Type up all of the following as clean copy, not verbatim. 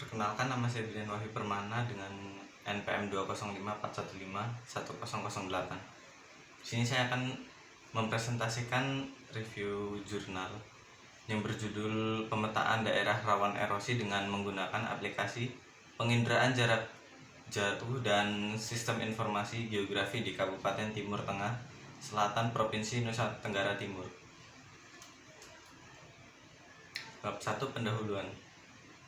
Perkenalkan, nama saya Brian Wahyu Permana dengan NPM 20541510008. Di sini saya akan mempresentasikan review jurnal yang berjudul Pemetaan Daerah Rawan Erosi dengan menggunakan aplikasi penginderaan jarak jauh dan sistem informasi geografi di Kabupaten Timur Tengah Selatan Provinsi Nusa Tenggara Timur. Bab 1, pendahuluan.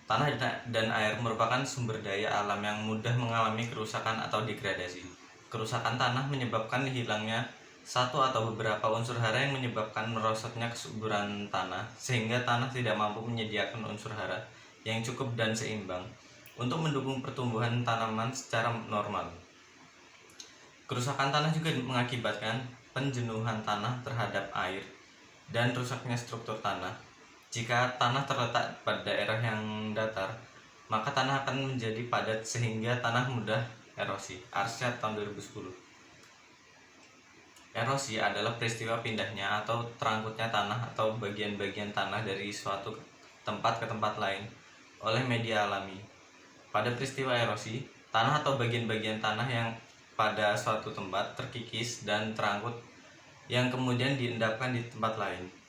Tanah dan air merupakan sumber daya alam yang mudah mengalami kerusakan atau degradasi. Kerusakan tanah menyebabkan hilangnya satu atau beberapa unsur hara yang menyebabkan merosotnya kesuburan tanah, sehingga tanah tidak mampu menyediakan unsur hara yang cukup dan seimbang untuk mendukung pertumbuhan tanaman secara normal. Kerusakan tanah juga mengakibatkan penjenuhan tanah terhadap air dan rusaknya struktur tanah. Jika tanah terletak pada daerah yang datar, maka tanah akan menjadi padat sehingga tanah mudah erosi. Arsyad tahun 2010. Erosi adalah peristiwa pindahnya atau terangkutnya tanah atau bagian-bagian tanah dari suatu tempat ke tempat lain oleh media alami. Pada peristiwa erosi, tanah atau bagian-bagian tanah yang pada suatu tempat terkikis dan terangkut yang kemudian diendapkan di tempat lain.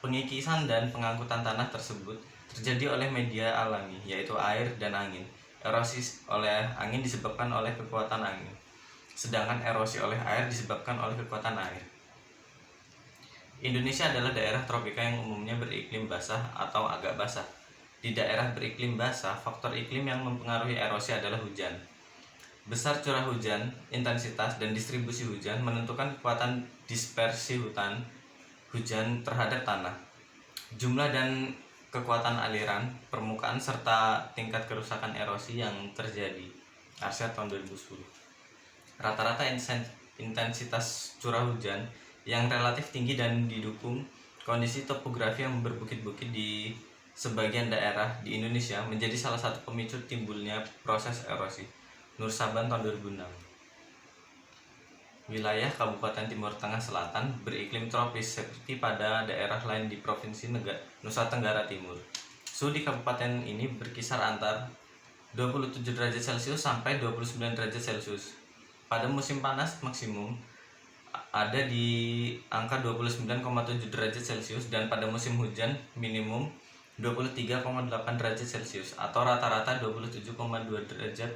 Pengikisan dan pengangkutan tanah tersebut terjadi oleh media alami, yaitu air dan angin. Erosi oleh angin disebabkan oleh kekuatan angin, sedangkan erosi oleh air disebabkan oleh kekuatan air. Indonesia adalah daerah tropika yang umumnya beriklim basah atau agak basah. Di daerah beriklim basah, faktor iklim yang mempengaruhi erosi adalah hujan. Besar curah hujan, intensitas, dan distribusi hujan menentukan kekuatan dispersi hujan terhadap tanah, jumlah dan kekuatan aliran, permukaan, serta tingkat kerusakan erosi yang terjadi. Arsyad tahun 2010. Rata-rata intensitas curah hujan yang relatif tinggi dan didukung kondisi topografi yang berbukit-bukit di sebagian daerah di Indonesia menjadi salah satu pemicu timbulnya proses erosi. Nur Saban tahun 2006. Wilayah Kabupaten Timur Tengah Selatan beriklim tropis seperti pada daerah lain di Provinsi Nusa Tenggara Timur. Suhu di kabupaten ini berkisar antara 27 derajat Celcius sampai 29 derajat Celcius. Pada musim panas maksimum ada di angka 29,7 derajat Celcius dan pada musim hujan minimum 23,8 derajat Celcius atau rata-rata 27,2 derajat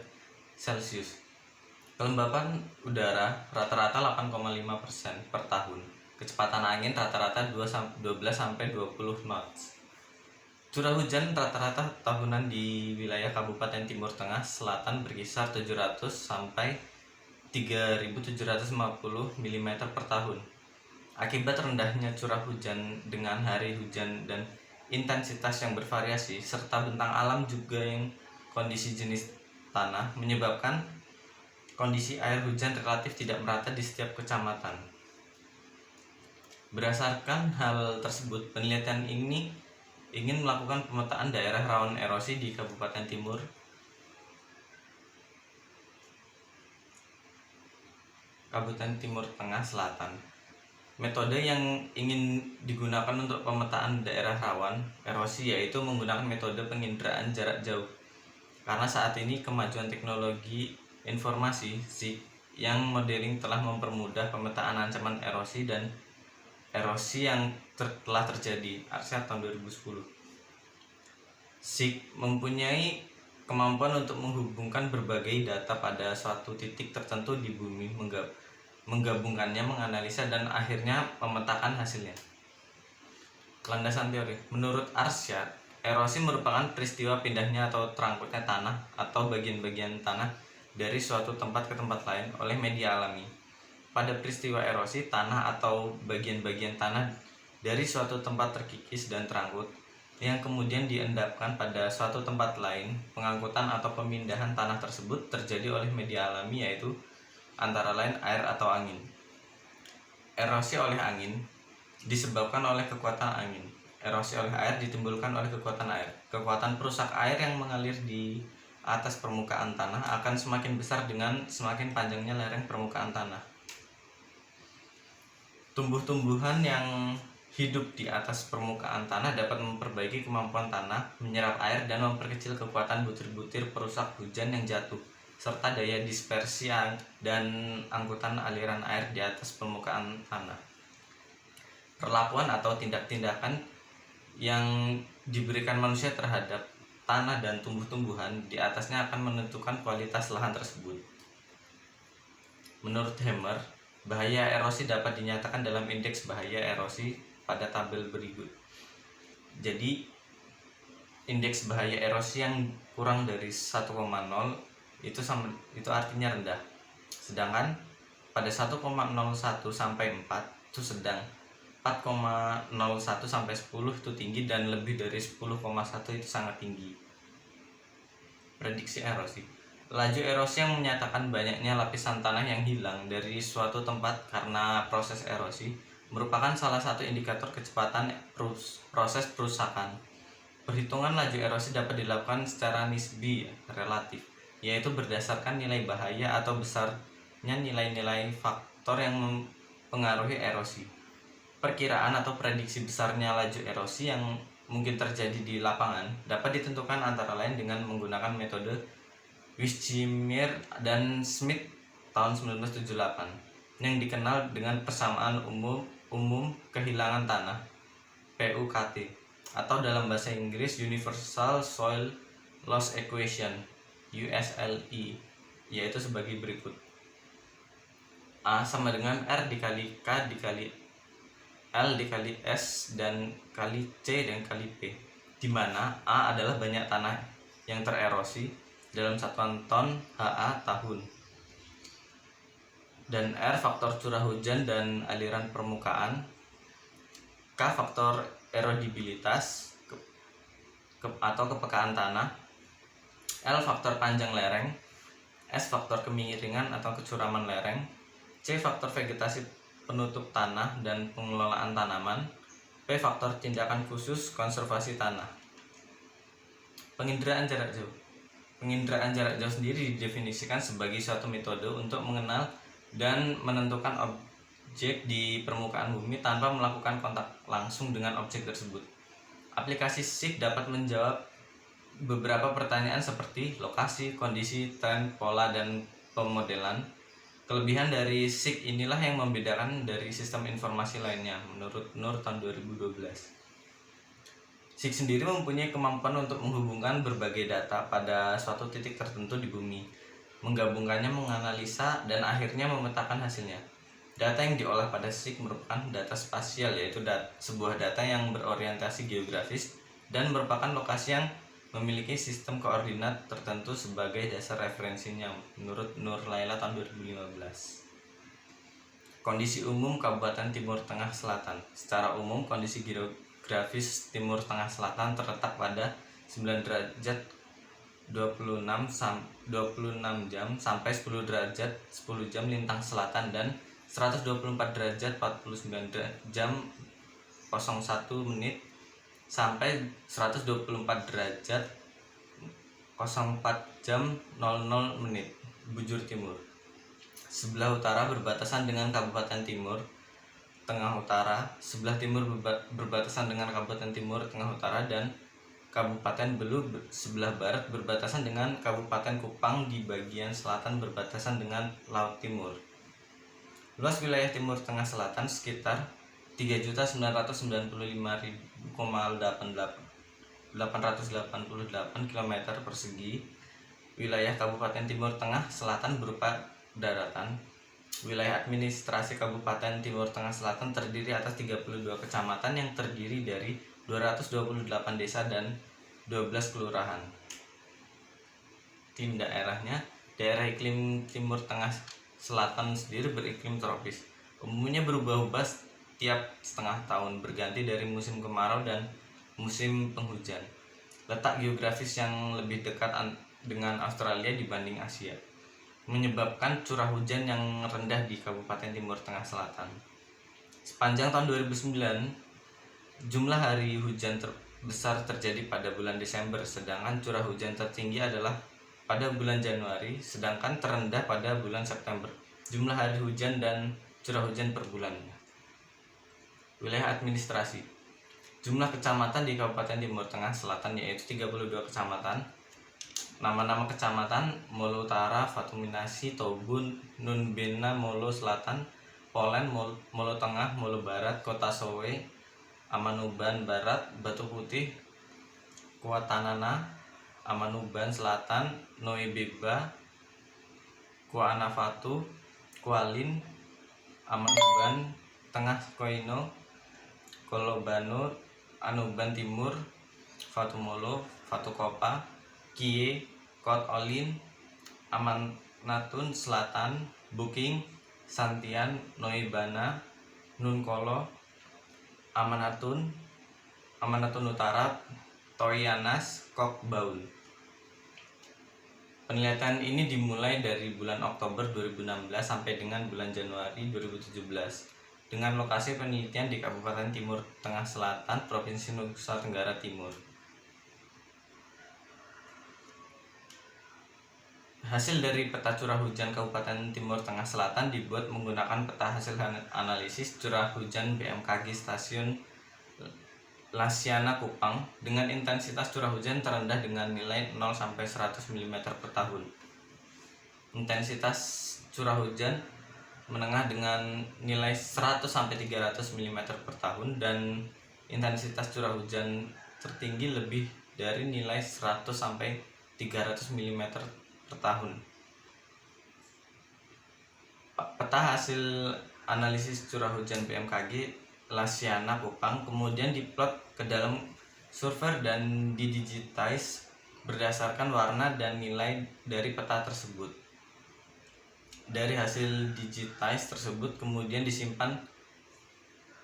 Celcius. Kelembapan udara rata-rata 8,5% per tahun. Kecepatan angin rata-rata 12-20 knots. Curah hujan rata-rata tahunan di wilayah Kabupaten Timur Tengah Selatan berkisar 700 sampai 3.750 mm per tahun. Akibat rendahnya curah hujan dengan hari hujan dan intensitas yang bervariasi serta bentang alam juga yang kondisi jenis tanah menyebabkan kondisi air hujan relatif tidak merata di setiap kecamatan. Berdasarkan hal tersebut, penelitian ini ingin melakukan pemetaan daerah rawan erosi di Kabupaten Timur Tengah Selatan. Metode yang ingin digunakan untuk pemetaan daerah rawan erosi yaitu menggunakan metode penginderaan jarak jauh. Karena saat ini kemajuan teknologi informasi SIG yang modeling telah mempermudah pemetaan ancaman erosi dan erosi yang telah terjadi. Arsyad tahun 2010. SIG mempunyai kemampuan untuk menghubungkan berbagai data pada suatu titik tertentu di bumi, menggabungkannya, menganalisa, dan akhirnya memetakan hasilnya. Landasan teori. Menurut Arsyad, erosi merupakan peristiwa pindahnya atau terangkutnya tanah atau bagian-bagian tanah dari suatu tempat ke tempat lain oleh media alami. Pada peristiwa erosi, tanah atau bagian-bagian tanah dari suatu tempat terkikis dan terangkut yang kemudian diendapkan pada suatu tempat lain. Pengangkutan atau pemindahan tanah tersebut terjadi oleh media alami, yaitu antara lain air atau angin. Erosi oleh angin disebabkan oleh kekuatan angin. Erosi oleh air ditimbulkan oleh kekuatan air. Kekuatan perusak air yang mengalir di atas permukaan tanah akan semakin besar dengan semakin panjangnya lereng permukaan tanah. Tumbuh-tumbuhan yang hidup di atas permukaan tanah dapat memperbaiki kemampuan tanah menyerap air dan memperkecil kekuatan butir-butir perusak hujan yang jatuh, serta daya dispersi dan angkutan aliran air di atas permukaan tanah. Perlakuan atau tindak-tindakan yang diberikan manusia terhadap tanah dan tumbuh-tumbuhan di atasnya akan menentukan kualitas lahan tersebut. Menurut Hammer, bahaya erosi dapat dinyatakan dalam indeks bahaya erosi pada tabel berikut. Jadi, indeks bahaya erosi yang kurang dari 1,0 itu artinya rendah. Sedangkan pada 1,01 sampai 4 itu sedang. 4,01 sampai 10 itu tinggi dan lebih dari 10,1 itu sangat tinggi. Prediksi erosi. Laju erosi yang menyatakan banyaknya lapisan tanah yang hilang dari suatu tempat karena proses erosi merupakan salah satu indikator kecepatan proses perusakan. Perhitungan laju erosi dapat dilakukan secara nisbi relatif, yaitu berdasarkan nilai bahaya atau besarnya nilai-nilai faktor yang mempengaruhi erosi. Perkiraan atau prediksi besarnya laju erosi yang mungkin terjadi di lapangan dapat ditentukan antara lain dengan menggunakan metode Wijnmeier dan Smith tahun 1978 yang dikenal dengan persamaan umum kehilangan tanah PUKT atau dalam bahasa Inggris Universal Soil Loss Equation USLE, yaitu sebagai berikut. A sama dengan R dikali K dikali L dikali S dan kali C dan kali P, di mana A adalah banyak tanah yang tererosi dalam satuan ton HA tahun, dan R faktor curah hujan dan aliran permukaan, K faktor erodibilitas atau kepekaan tanah, L faktor panjang lereng, S faktor kemiringan atau kecuraman lereng, C faktor vegetasi penutup tanah dan pengelolaan tanaman, P faktor tindakan khusus konservasi tanah. Penginderaan jarak jauh. Penginderaan jarak jauh sendiri didefinisikan sebagai suatu metode untuk mengenal dan menentukan objek di permukaan bumi tanpa melakukan kontak langsung dengan objek tersebut. Aplikasi SIG dapat menjawab beberapa pertanyaan seperti lokasi, kondisi, tren, pola, dan pemodelan. Kelebihan dari SIG inilah yang membedakan dari sistem informasi lainnya menurut Nur tahun 2012. SIG sendiri mempunyai kemampuan untuk menghubungkan berbagai data pada suatu titik tertentu di bumi, menggabungkannya, menganalisa, dan akhirnya memetakan hasilnya. Data yang diolah pada SIG merupakan data spasial, yaitu sebuah data yang berorientasi geografis dan merupakan lokasi yang memiliki sistem koordinat tertentu sebagai dasar referensinya menurut Nur Laila tahun 2015. Kondisi umum Kabupaten Timur Tengah Selatan. Secara umum, kondisi geografis Timur Tengah Selatan terletak pada 9 derajat 26 jam sampai 10 derajat 10 jam lintang selatan dan 124 derajat 49 jam 01 menit sampai 124 derajat 04 jam 00 menit bujur timur. Sebelah utara berbatasan dengan Kabupaten Timur Tengah Utara, sebelah timur berbatasan dengan Kabupaten Timur Tengah Utara, dan Kabupaten Belu sebelah barat berbatasan dengan Kabupaten Kupang, di bagian selatan berbatasan dengan Laut Timur. Luas wilayah Timur Tengah Selatan sekitar 3.995,888 km persegi. Wilayah Kabupaten Timur Tengah Selatan berupa daratan. Wilayah administrasi Kabupaten Timur Tengah Selatan terdiri atas 32 kecamatan yang terdiri dari 228 desa dan 12 kelurahan. Tim daerahnya, daerah iklim Timur Tengah Selatan sendiri beriklim tropis. Umumnya berubah-ubah tiap setengah tahun, berganti dari musim kemarau dan musim penghujan. Letak geografis yang lebih dekat dengan Australia dibanding Asia menyebabkan curah hujan yang rendah di Kabupaten Timur Tengah Selatan. Sepanjang tahun 2009, jumlah hari hujan terbesar terjadi pada bulan Desember, sedangkan curah hujan tertinggi adalah pada bulan Januari, sedangkan terendah pada bulan September. Jumlah hari hujan dan curah hujan per bulannya. Wilayah administrasi. Jumlah kecamatan di Kabupaten Timur Tengah Selatan yaitu 32 kecamatan. Nama-nama kecamatan: Molo Utara, Fatuminasi, Tobun, Nunbena, Molo Selatan, Polen, Molo Tengah, Molo Barat, Kota Sowe, Amanuban Barat, Batu Putih, Kuatanana, Amanuban Selatan, Noibeba, Kuanafatu, Kualin, Amanuban Tengah, Koino, Kolobano, Anuban Timur, Fatumolo, Fatukopa, Kie, Kot Olin, Amanatun Selatan, Buking, Santian, Noibana, Nunkolo, Amanatun Utara, Toyanas, Kokbaul. Penelitian ini dimulai dari bulan Oktober 2016 sampai dengan bulan Januari 2017 dengan lokasi penelitian di Kabupaten Timur Tengah Selatan, Provinsi Nusa Tenggara Timur. Hasil dari peta curah hujan Kabupaten Timur Tengah Selatan dibuat menggunakan peta hasil analisis curah hujan BMKG Stasiun Lasiana Kupang dengan intensitas curah hujan terendah dengan nilai 0 sampai 100 mm per tahun. Intensitas curah hujan menengah dengan nilai 100 sampai 300 mm per tahun, dan intensitas curah hujan tertinggi lebih dari nilai 100 sampai 300 mm per tahun. Peta hasil analisis curah hujan BMKG Lasiana Kupang kemudian diplot ke dalam survei dan didigitize berdasarkan warna dan nilai dari peta tersebut. Dari hasil digitize tersebut kemudian disimpan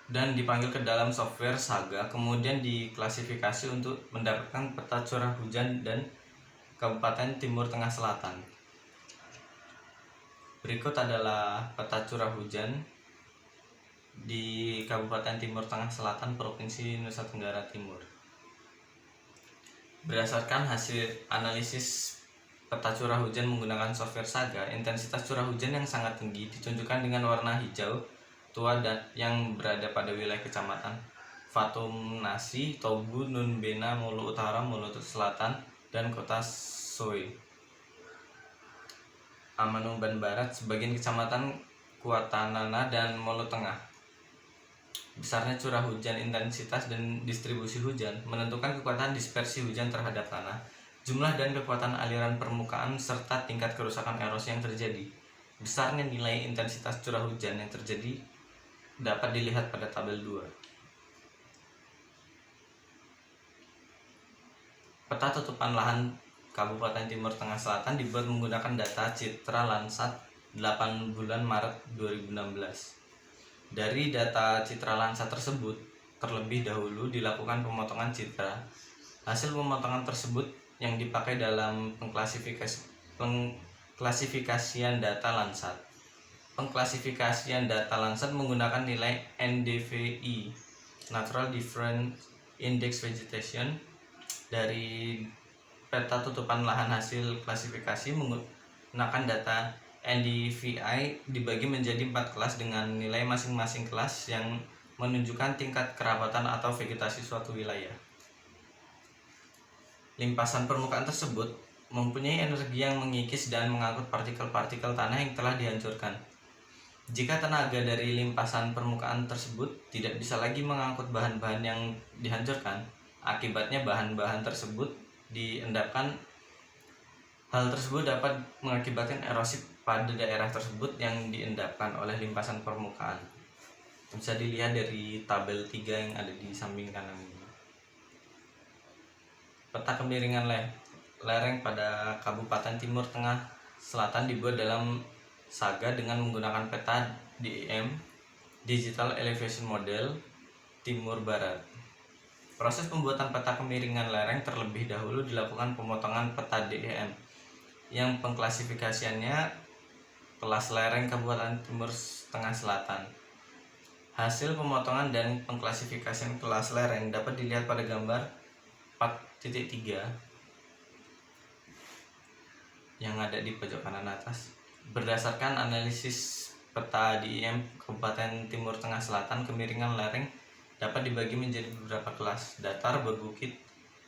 dan dipanggil ke dalam software Saga, kemudian diklasifikasi untuk mendapatkan peta curah hujan dan Kabupaten Timur Tengah Selatan. Berikut adalah peta curah hujan di Kabupaten Timur Tengah Selatan, Provinsi Nusa Tenggara Timur. Berdasarkan hasil analisis peta curah hujan menggunakan software Saga, intensitas curah hujan yang sangat tinggi ditunjukkan dengan warna hijau tua dan yang berada pada wilayah kecamatan Fatumnasi, Tobu, Nunbena, Molo Utara, Molo Selatan, dan Kota Soe. Amanuban Barat, sebagian kecamatan Kuatanana, dan Molo Tengah. Besarnya curah hujan, intensitas, dan distribusi hujan menentukan kekuatan dispersi hujan terhadap tanah, jumlah dan kekuatan aliran permukaan, serta tingkat kerusakan erosi yang terjadi. Besarnya nilai intensitas curah hujan yang terjadi dapat dilihat pada tabel 2. Peta tutupan lahan Kabupaten Timur Tengah Selatan dibuat menggunakan data Citra Landsat 8 bulan Maret 2016. Dari data Citra Landsat tersebut, terlebih dahulu dilakukan pemotongan citra. Hasil pemotongan tersebut yang dipakai dalam pengklasifikasian data Landsat. Pengklasifikasian data Landsat menggunakan nilai NDVI, Natural Difference Index Vegetation. Dari peta tutupan lahan hasil klasifikasi menggunakan data NDVI dibagi menjadi 4 kelas dengan nilai masing-masing kelas yang menunjukkan tingkat kerapatan atau vegetasi suatu wilayah. Limpasan permukaan tersebut mempunyai energi yang mengikis dan mengangkut partikel-partikel tanah yang telah dihancurkan. Jika tenaga dari limpasan permukaan tersebut tidak bisa lagi mengangkut bahan-bahan yang dihancurkan, akibatnya bahan-bahan tersebut diendapkan. Hal tersebut dapat mengakibatkan erosi pada daerah tersebut yang diendapkan oleh limpasan permukaan. Bisa dilihat dari tabel 3 yang ada di samping kanan ini. Peta kemiringan lereng pada Kabupaten Timur Tengah Selatan dibuat dalam Saga dengan menggunakan peta DEM, Digital Elevation Model Timur Barat. Proses pembuatan peta kemiringan lereng terlebih dahulu dilakukan pemotongan peta DEM yang pengklasifikasiannya kelas lereng Kabupaten Timur Tengah Selatan. Hasil pemotongan dan pengklasifikasian kelas lereng dapat dilihat pada gambar 4.3 yang ada di pojok kanan atas. Berdasarkan analisis peta DEM Kabupaten Timur Tengah Selatan, kemiringan lereng dapat dibagi menjadi beberapa kelas: datar, berbukit,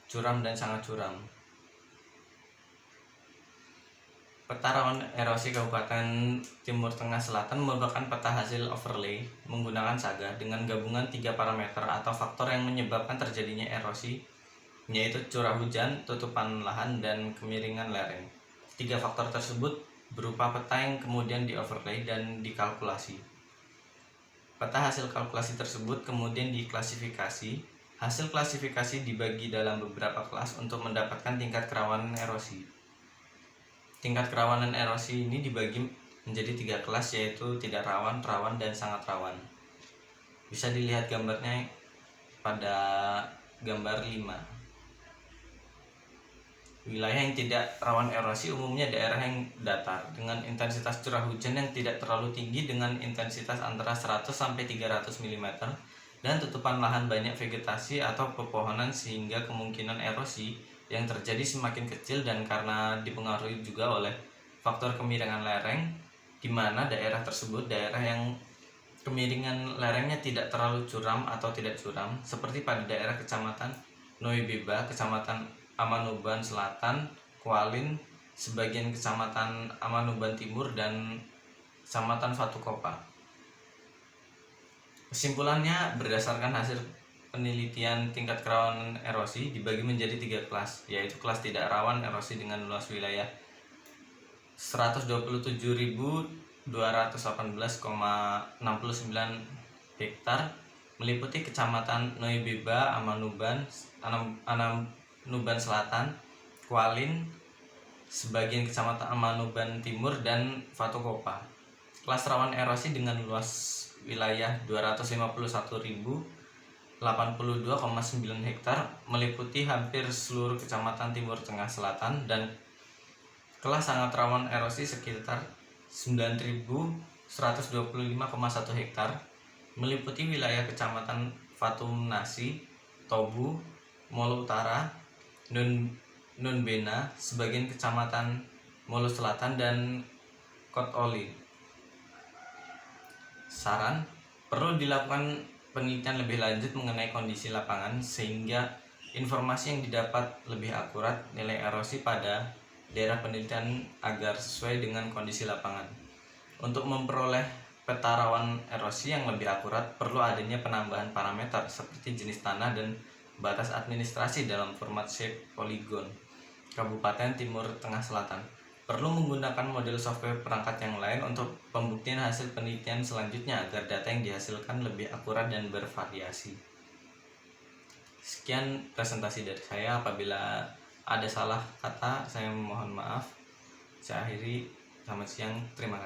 curam, dan sangat curam. Peta rawan erosi Kabupaten Timur Tengah Selatan merupakan peta hasil overlay menggunakan Saga dengan gabungan 3 parameter atau faktor yang menyebabkan terjadinya erosi, yaitu curah hujan, tutupan lahan, dan kemiringan lereng. 3 faktor tersebut berupa peta yang kemudian di-overlay dan dikalkulasi. Peta hasil kalkulasi tersebut kemudian diklasifikasi. Hasil klasifikasi dibagi dalam beberapa kelas untuk mendapatkan tingkat kerawanan erosi. Tingkat kerawanan erosi ini dibagi menjadi 3 kelas, yaitu tidak rawan, rawan, dan sangat rawan. Bisa dilihat gambarnya pada gambar 5. Wilayah yang tidak rawan erosi umumnya daerah yang datar dengan intensitas curah hujan yang tidak terlalu tinggi dengan intensitas antara 100 sampai 300 mm dan tutupan lahan banyak vegetasi atau pepohonan sehingga kemungkinan erosi yang terjadi semakin kecil, dan karena dipengaruhi juga oleh faktor kemiringan lereng, di mana daerah tersebut daerah yang kemiringan lerengnya tidak terlalu curam atau tidak curam, seperti pada daerah Kecamatan Noibeba, Kecamatan Amanuban Selatan, Kualin, sebagian Kecamatan Amanuban Timur, dan Kecamatan Fatukopa. Kesimpulannya, berdasarkan hasil penelitian tingkat kerawanan erosi dibagi menjadi 3 kelas, yaitu kelas tidak rawan erosi dengan luas wilayah 127.218,69 hektar meliputi Kecamatan Noibeba, Amanuban Selatan, Kualin, sebagian Kecamatan Amanuban Timur, dan Fatukopa. Kelas rawan erosi dengan luas wilayah 251.082,9 hektar meliputi hampir seluruh Kecamatan Timur Tengah Selatan, dan kelas sangat rawan erosi sekitar 9.125,1 hektar meliputi wilayah Kecamatan Fatumnasi, Tobu, Molo Utara, Nunbena, sebagian Kecamatan Molo Selatan, dan Kotoli. Saran: perlu dilakukan penelitian lebih lanjut mengenai kondisi lapangan sehingga informasi yang didapat lebih akurat nilai erosi pada daerah penelitian agar sesuai dengan kondisi lapangan. Untuk memperoleh peta rawan erosi yang lebih akurat, perlu adanya penambahan parameter seperti jenis tanah dan batas administrasi dalam format shape polygon. Kabupaten Timur Tengah Selatan perlu menggunakan model software perangkat yang lain untuk pembuktian hasil penelitian selanjutnya agar data yang dihasilkan lebih akurat dan bervariasi. Sekian presentasi dari saya. Apabila ada salah kata, saya mohon maaf. Saya akhiri. Selamat siang. Terima kasih.